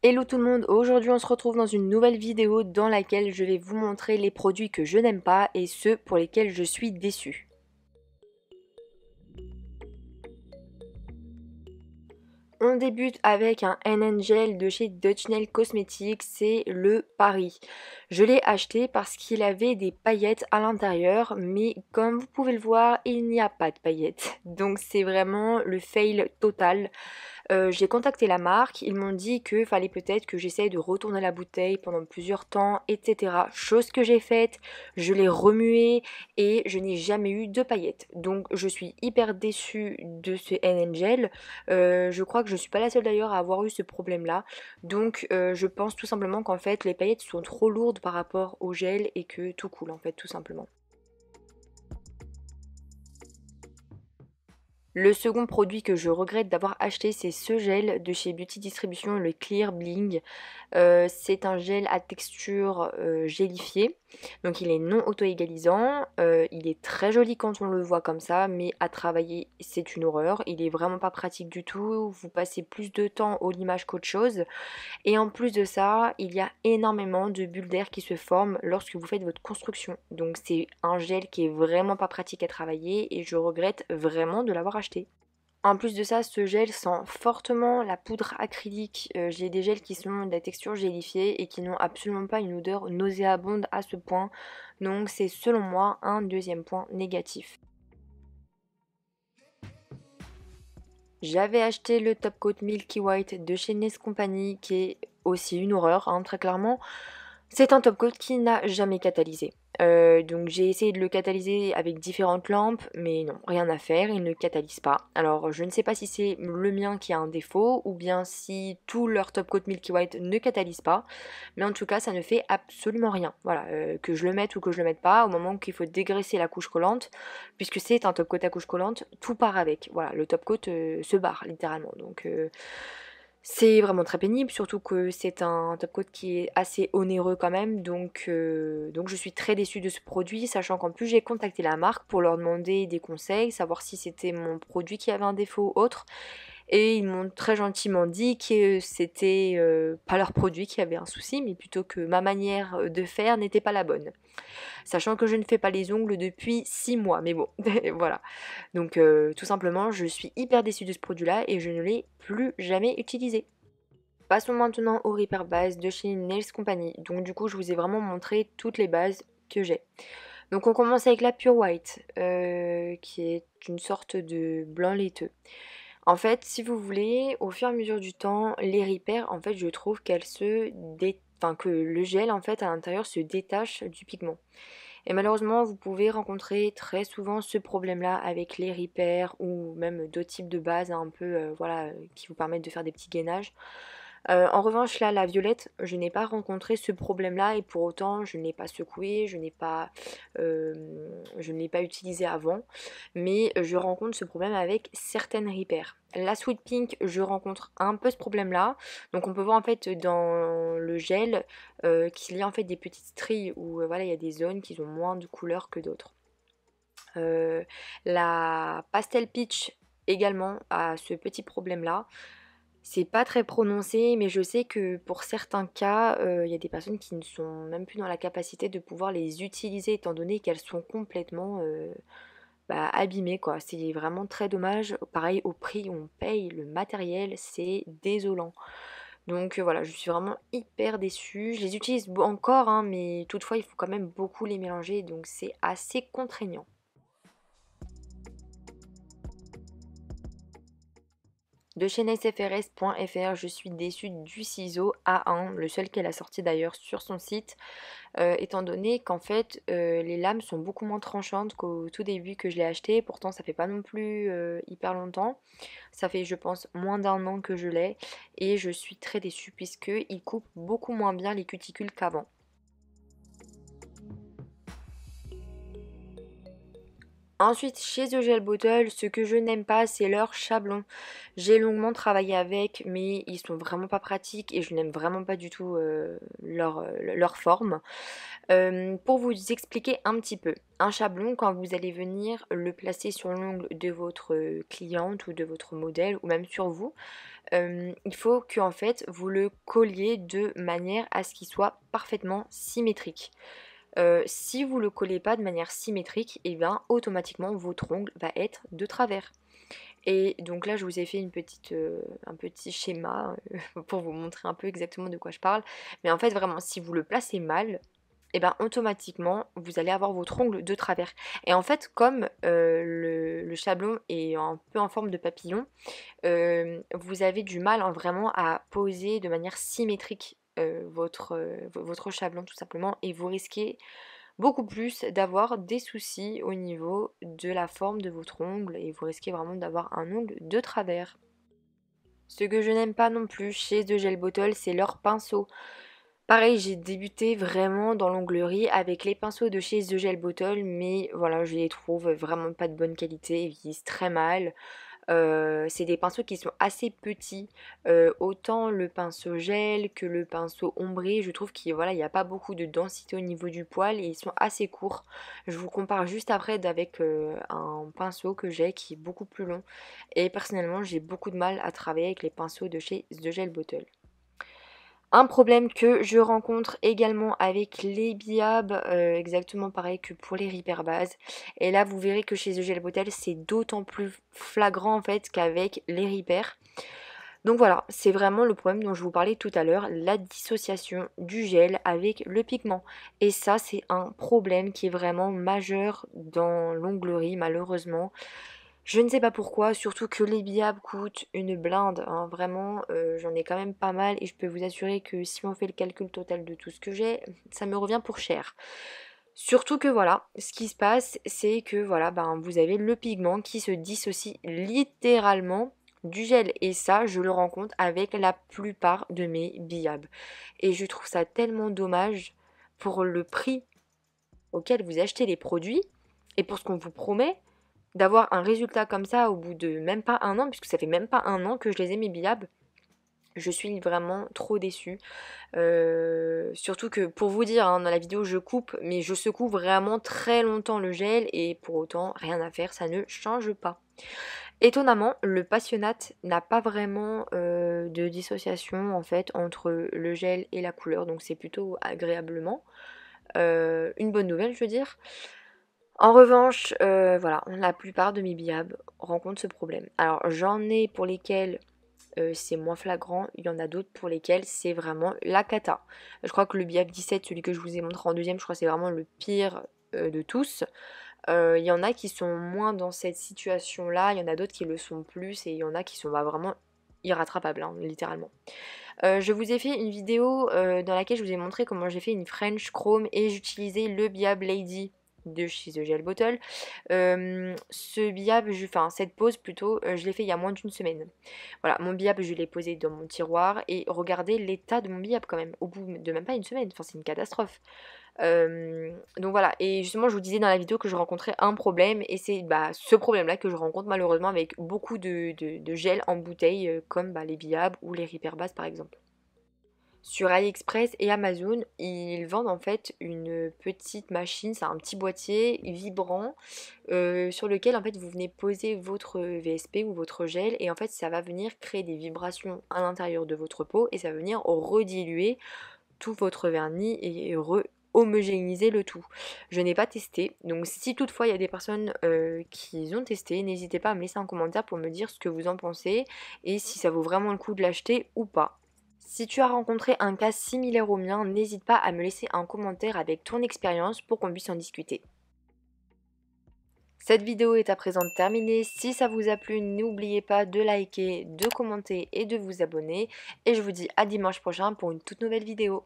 Hello tout le monde, aujourd'hui on se retrouve dans une nouvelle vidéo dans laquelle je vais vous montrer les produits que je n'aime pas et ceux pour lesquels je suis déçue. On débute avec un NN Gel de chez Dutch Nail Cosmetics, c'est le Paris. Je l'ai acheté parce qu'il avait des paillettes à l'intérieur, mais comme vous pouvez le voir, il n'y a pas de paillettes. Donc c'est vraiment le fail total. J'ai contacté la marque, ils m'ont dit qu'il fallait peut-être que j'essaye de retourner la bouteille pendant plusieurs temps, etc. Chose que j'ai faite, je l'ai remuée et je n'ai jamais eu de paillettes. Donc je suis hyper déçue de ce NN Gel. Je crois que je suis pas la seule d'ailleurs à avoir eu ce problème-là. Donc je pense tout simplement qu'en fait les paillettes sont trop lourdes par rapport au gel et que tout coule en fait tout simplement. Le second produit que je regrette d'avoir acheté, c'est ce gel de chez Beauty Distribution, le Clear Bling. C'est un gel à texture gélifiée, donc il est non auto-égalisant, il est très joli quand on le voit comme ça, mais à travailler c'est une horreur, il est vraiment pas pratique du tout, vous passez plus de temps au limage qu'autre chose, et en plus de ça, il y a énormément de bulles d'air qui se forment lorsque vous faites votre construction, donc c'est un gel qui est vraiment pas pratique à travailler et je regrette vraiment de l'avoir acheté. En plus de ça, ce gel sent fortement la poudre acrylique. J'ai des gels qui sont de la texture gélifiée et qui n'ont absolument pas une odeur nauséabonde à ce point. Donc c'est selon moi un deuxième point négatif. J'avais acheté le Top Coat Milky White de chez Nes Company qui est aussi une horreur, hein, très clairement. C'est un top coat qui n'a jamais catalysé. Donc j'ai essayé de le catalyser avec différentes lampes, mais non, rien à faire, il ne catalyse pas. Alors je ne sais pas si c'est le mien qui a un défaut, ou bien si tout leur top coat Milky White ne catalyse pas, mais en tout cas ça ne fait absolument rien. Voilà, que je le mette ou que je le mette pas, au moment qu'il faut dégraisser la couche collante, puisque c'est un top coat à couche collante, tout part avec. Voilà, le top coat se barre littéralement. Donc c'est vraiment très pénible, surtout que c'est un top coat qui est assez onéreux quand même, donc je suis très déçue de ce produit, sachant qu'en plus j'ai contacté la marque pour leur demander des conseils, savoir si c'était mon produit qui avait un défaut ou autre, et ils m'ont très gentiment dit que c'était pas leur produit qui avait un souci, mais plutôt que ma manière de faire n'était pas la bonne. Sachant que je ne fais pas les ongles depuis 6 mois, mais bon, voilà. Donc tout simplement, je suis hyper déçue de ce produit-là et je ne l'ai plus jamais utilisé. Passons maintenant aux Repair Base de chez Nails Company. Donc du coup, je vous ai vraiment montré toutes les bases que j'ai. Donc on commence avec la Pure White, qui est une sorte de blanc laiteux. En fait, si vous voulez, au fur et à mesure du temps, les Repair, en fait, je trouve enfin, que le gel en fait à l'intérieur se détache du pigment. Et malheureusement, vous pouvez rencontrer très souvent ce problème-là avec les Repair ou même d'autres types de bases un peu voilà, qui vous permettent de faire des petits gainages. En revanche, là, la violette, je n'ai pas rencontré ce problème-là et pour autant, je ne l'ai pas secoué, je ne l'ai pas utilisé avant, mais je rencontre ce problème avec certaines Repair. La Sweet Pink, je rencontre un peu ce problème-là. Donc on peut voir en fait dans le gel qu'il y a en fait des petites stries où voilà, il y a des zones qui ont moins de couleurs que d'autres. La Pastel Peach également a ce petit problème-là. C'est pas très prononcé, mais je sais que pour certains cas, il y a des personnes qui ne sont même plus dans la capacité de pouvoir les utiliser étant donné qu'elles sont complètement abîmées quoi. C'est vraiment très dommage. Pareil au prix où on paye le matériel, c'est désolant. Donc voilà, je suis vraiment hyper déçue. Je les utilise encore, hein, mais toutefois il faut quand même beaucoup les mélanger, donc c'est assez contraignant. De chez nsfrs.fr, je suis déçue du ciseau A1, le seul qu'elle a sorti d'ailleurs sur son site, étant donné qu'en fait les lames sont beaucoup moins tranchantes qu'au tout début que je l'ai acheté. Pourtant ça fait pas non plus hyper longtemps, ça fait je pense moins d'un an que je l'ai et je suis très déçue puisqu'il coupe beaucoup moins bien les cuticules qu'avant. Ensuite, chez The Gel Bottle, ce que je n'aime pas, c'est leur chablon. J'ai longuement travaillé avec, mais ils sont vraiment pas pratiques et je n'aime vraiment pas du tout leur forme. Pour vous expliquer un petit peu, un chablon, quand vous allez venir le placer sur l'ongle de votre cliente ou de votre modèle ou même sur vous, il faut que en fait vous le colliez de manière à ce qu'il soit parfaitement symétrique. Si vous le collez pas de manière symétrique, et bien automatiquement votre ongle va être de travers. Et donc là je vous ai fait un petit schéma pour vous montrer un peu exactement de quoi je parle. Mais en fait vraiment si vous le placez mal, et ben automatiquement vous allez avoir votre ongle de travers. Et en fait comme le chablon est un peu en forme de papillon, vous avez du mal vraiment à poser de manière symétrique votre chablon tout simplement, et vous risquez beaucoup plus d'avoir des soucis au niveau de la forme de votre ongle et vous risquez vraiment d'avoir un ongle de travers. Ce que je n'aime pas non plus chez The Gel Bottle, c'est leur pinceau. Pareil, j'ai débuté vraiment dans l'onglerie avec les pinceaux de chez The Gel Bottle, mais voilà, je les trouve vraiment pas de bonne qualité, ils vieillissent très mal. C'est des pinceaux qui sont assez petits, autant le pinceau gel que le pinceau ombré, je trouve qu'il voilà, il n'y a pas beaucoup de densité au niveau du poil et ils sont assez courts. Je vous compare juste après avec un pinceau que j'ai qui est beaucoup plus long et personnellement j'ai beaucoup de mal à travailler avec les pinceaux de chez The Gel Bottle. Un problème que je rencontre également avec les biabs, exactement pareil que pour les Repair Base. Et là, vous verrez que chez The Gel Bottle, c'est d'autant plus flagrant en fait qu'avec les Repair. Donc voilà, c'est vraiment le problème dont je vous parlais tout à l'heure, la dissociation du gel avec le pigment. Et ça, c'est un problème qui est vraiment majeur dans l'onglerie, malheureusement. Je ne sais pas pourquoi, surtout que les biabs coûtent une blinde, hein, vraiment, j'en ai quand même pas mal et je peux vous assurer que si on fait le calcul total de tout ce que j'ai, ça me revient pour cher. Surtout que voilà, ce qui se passe, c'est que voilà, ben, vous avez le pigment qui se dissocie littéralement du gel et ça, je le rencontre avec la plupart de mes biabs. Et je trouve ça tellement dommage pour le prix auquel vous achetez les produits et pour ce qu'on vous promet d'avoir un résultat comme ça au bout de même pas un an, puisque ça fait même pas un an que je les ai mes biabs. Je suis vraiment trop déçue. Surtout que pour vous dire, hein, dans la vidéo je coupe, mais je secoue vraiment très longtemps le gel et pour autant rien à faire, ça ne change pas. Étonnamment, le Passionnate n'a pas vraiment de dissociation en fait entre le gel et la couleur, donc c'est plutôt agréablement. Une bonne nouvelle je veux dire. En revanche, voilà, la plupart de mes biabs rencontrent ce problème. Alors j'en ai pour lesquels c'est moins flagrant, il y en a d'autres pour lesquels c'est vraiment la cata. Je crois que le biab 17, celui que je vous ai montré en deuxième, je crois que c'est vraiment le pire de tous. Il y en a qui sont moins dans cette situation-là, il y en a d'autres qui le sont plus et il y en a qui sont vraiment irrattrapables, hein, littéralement. Je vous ai fait une vidéo dans laquelle je vous ai montré comment j'ai fait une French Chrome et j'utilisais le biab Lady de chez The Gel Bottle. Ce biab, enfin cette pose plutôt, je l'ai fait il y a moins d'une semaine. Voilà, mon biab, je l'ai posé dans mon tiroir et regardez l'état de mon biab quand même, au bout de même pas une semaine, enfin c'est une catastrophe. Donc voilà, et justement je vous disais dans la vidéo que je rencontrais un problème et c'est ce problème-là que je rencontre malheureusement avec beaucoup de gel en bouteille comme les biabs ou les Repair Base par exemple. Sur AliExpress et Amazon, ils vendent en fait une petite machine, c'est un petit boîtier vibrant sur lequel en fait vous venez poser votre VSP ou votre gel et en fait ça va venir créer des vibrations à l'intérieur de votre peau et ça va venir rediluer tout votre vernis et homogénéiser le tout. Je n'ai pas testé, donc si toutefois il y a des personnes qui ont testé, n'hésitez pas à me laisser un commentaire pour me dire ce que vous en pensez et si ça vaut vraiment le coup de l'acheter ou pas. Si tu as rencontré un cas similaire au mien, n'hésite pas à me laisser un commentaire avec ton expérience pour qu'on puisse en discuter. Cette vidéo est à présent terminée. Si ça vous a plu, n'oubliez pas de liker, de commenter et de vous abonner. Et je vous dis à dimanche prochain pour une toute nouvelle vidéo.